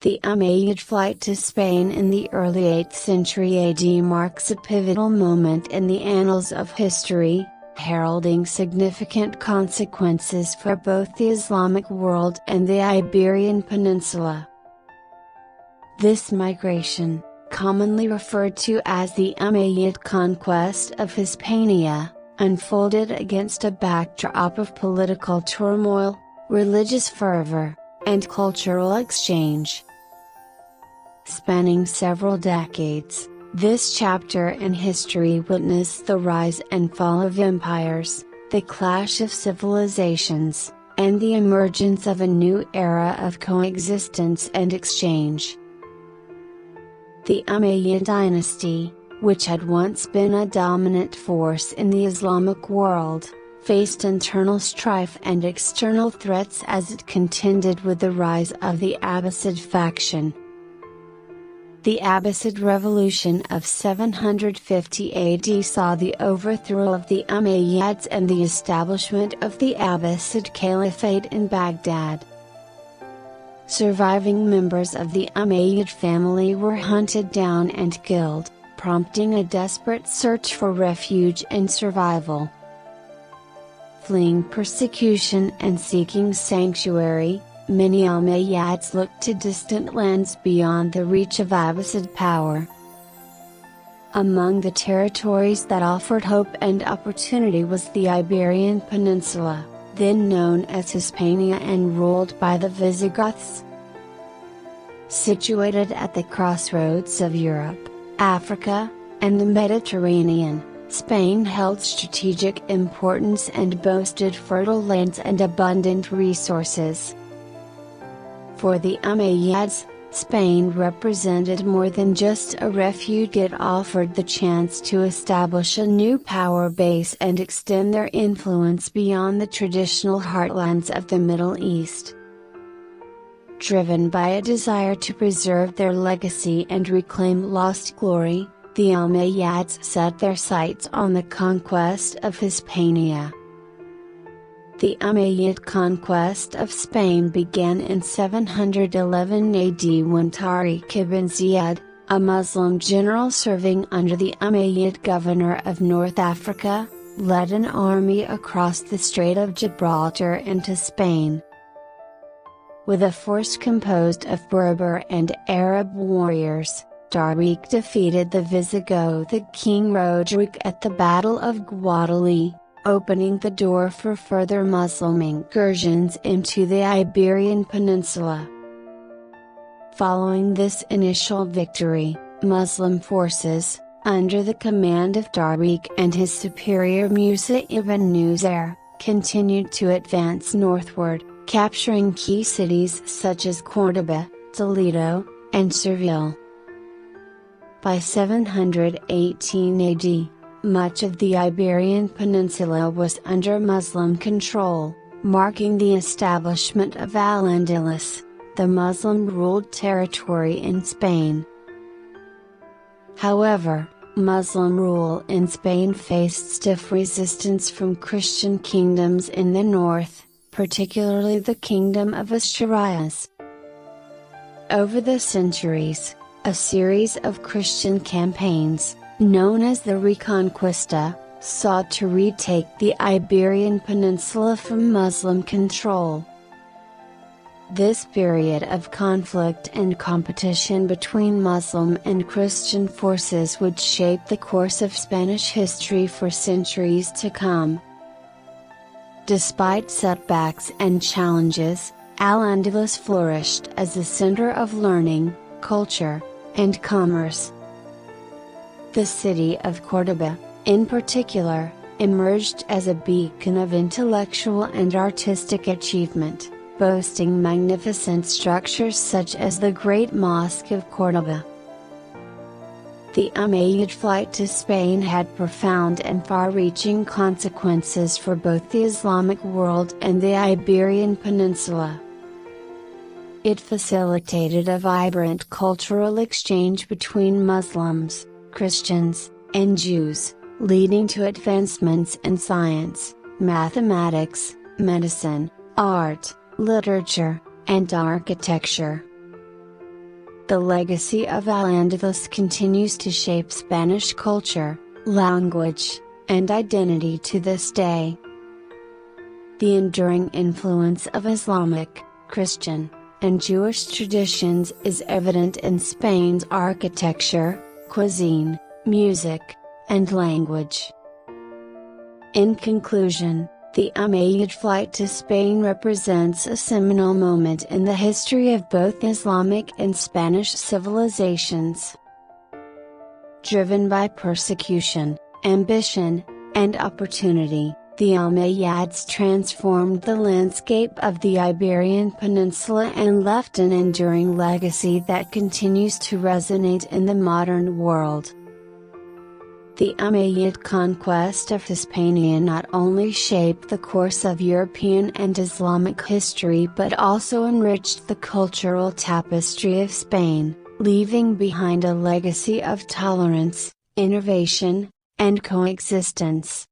The Umayyad flight to Spain in the early 8th century AD marks a pivotal moment in the annals of history, heralding significant consequences for both the Islamic world and the Iberian Peninsula. This migration, commonly referred to as the Ummayyad Conquest of Hispania, unfolded against a backdrop of political turmoil, religious fervor, and cultural exchange. Spanning several decades, this chapter in history witnessed the rise and fall of empires, the clash of civilizations, and the emergence of a new era of coexistence and exchange. The Umayyad dynasty, which had once been a dominant force in the Islamic world, faced internal strife and external threats as it contended with the rise of the Abbasid faction. The Abbasid Revolution of 750 AD saw the overthrow of the Umayyads and the establishment of the Abbasid Caliphate in Baghdad. Surviving members of the Ummayyad family were hunted down and killed, prompting a desperate search for refuge and survival. Fleeing persecution and seeking sanctuary, many Umayyads looked to distant lands beyond the reach of Abbasid power. Among the territories that offered hope and opportunity was the Iberian Peninsula, then known as Hispania and ruled by the Visigoths. Situated at the crossroads of Europe, Africa, and the Mediterranean, Spain held strategic importance and boasted fertile lands and abundant resources. For the Umayyads, Spain represented more than just a refuge. It offered the chance to establish a new power base and extend their influence beyond the traditional heartlands of the Middle East. Driven by a desire to preserve their legacy and reclaim lost glory, the Umayyads set their sights on the conquest of Hispania. The Ummayyad conquest of Spain began in 711 AD when Tariq ibn Ziyad, a Muslim general serving under the Ummayyad governor of North Africa, led an army across the Strait of Gibraltar into Spain. With a force composed of Berber and Arab warriors, Tariq defeated the Visigothic king Roderick at the Battle of Guadalete, opening the door for further Muslim incursions into the Iberian Peninsula. Following this initial victory, Muslim forces, under the command of Tariq and his superior Musa ibn Nusair, continued to advance northward, capturing key cities such as Córdoba, Toledo, and Seville. By 718 AD, much of the Iberian Peninsula was under Muslim control, marking the establishment of Al-Andalus, the Muslim-ruled territory in Spain. However, Muslim rule in Spain faced stiff resistance from Christian kingdoms in the north, particularly the Kingdom of Asturias. Over the centuries, a series of Christian campaigns, known as the Reconquista, sought to retake the Iberian Peninsula from Muslim control. This period of conflict and competition between Muslim and Christian forces would shape the course of Spanish history for centuries to come. Despite setbacks and challenges, Al-Andalus flourished as a center of learning, culture, and commerce. The city of Córdoba, in particular, emerged as a beacon of intellectual and artistic achievement, boasting magnificent structures such as the Great Mosque of Córdoba. The Umayyad flight to Spain had profound and far-reaching consequences for both the Islamic world and the Iberian Peninsula. It facilitated a vibrant cultural exchange between Muslims, Christians, and Jews, leading to advancements in science, mathematics, medicine, art, literature, and architecture. The legacy of Al-Andalus continues to shape Spanish culture, language, and identity to this day. The enduring influence of Islamic, Christian, and Jewish traditions is evident in Spain's architecture, cuisine, music, and language. In conclusion, the Umayyad flight to Spain represents a seminal moment in the history of both Islamic and Spanish civilizations. Driven by persecution, ambition, and opportunity, the Umayyads transformed the landscape of the Iberian Peninsula and left an enduring legacy that continues to resonate in the modern world. The Ummayyad Conquest of Hispania not only shaped the course of European and Islamic history but also enriched the cultural tapestry of Spain, leaving behind a legacy of tolerance, innovation, and coexistence.